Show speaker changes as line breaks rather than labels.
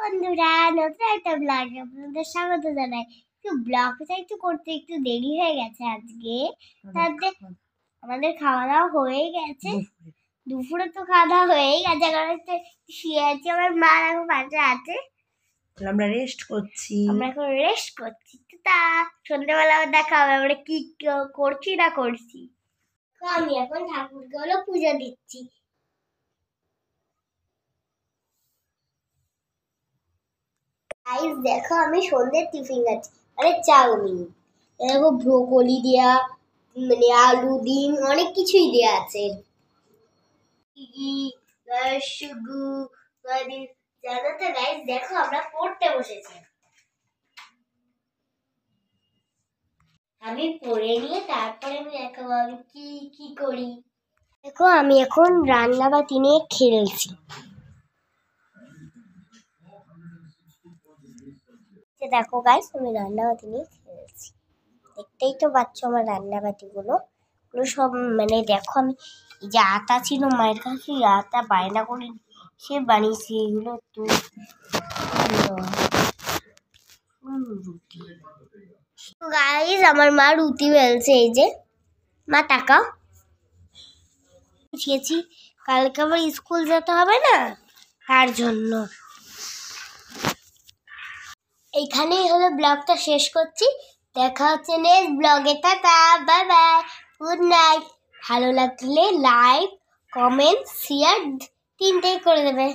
বন্ধুরা, নতুন একটা ব্লগে আপনাদের স্বাগত জানাই। ব্লগটা একটু করতে একটু দেরি হয়ে গেছে আজকে। তাতে আমাদের খাওয়া দাওয়া হয়ে গেছে, দুপুরে তো খাওয়া দাওয়া হয়েই গেছে। কারণ শুয়ে আছি, আমার মা এখন পাশে আছে,
আমরা রেস্ট করছি।
আমরা এখন রেস্ট করছি। তো তা সন্ধ্যেবেলা দেখা হবে আমরা কি করছি না করছি। তো আমি এখন ঠাকুরকে হলো পুজো দিচ্ছি। গাইস দেখো, আমি সন্ধ্যের টিফিন খাচ্ছি, মানে চাউমিন। দেখো ব্রোকলি দেয়া, মানে আলু ডিম অনেক কিছুই দেয়া আছে। জানো তো গাইস, দেখো আমরা পড়তে বসেছি। আমি পড়ে নিয়ে তারপরে আমি দেখাবো আমি কি কি করি। দেখো আমি এখন রান্না বাতি নিয়ে খেলছি। দেখো গাইস, আমি রান্নাবাতি নিয়ে খেলছি। দেখতেই তো পাচ্ছ আমার রান্নাবাতিগুলো সব, মানে দেখো আমি এই যে আটা ছিল মায়ের কাছে, আটা বায়না করে সে বানিয়েছি। এগুলো তো রুটি। গাইস আমার মা রুটি বেলছে, এই যে মা টাকা শিখেছি, কালকে আবার স্কুল যেতে হবে না, তার জন্য। এইখানেই হলো ব্লগটা শেষ করছি। দেখা হচ্ছে নেক্সট ব্লগে। Tata, bye bye, good night. ভালো লাগলে লাইক, কমেন্ট, শেয়ার তিনটেই করে দেবে।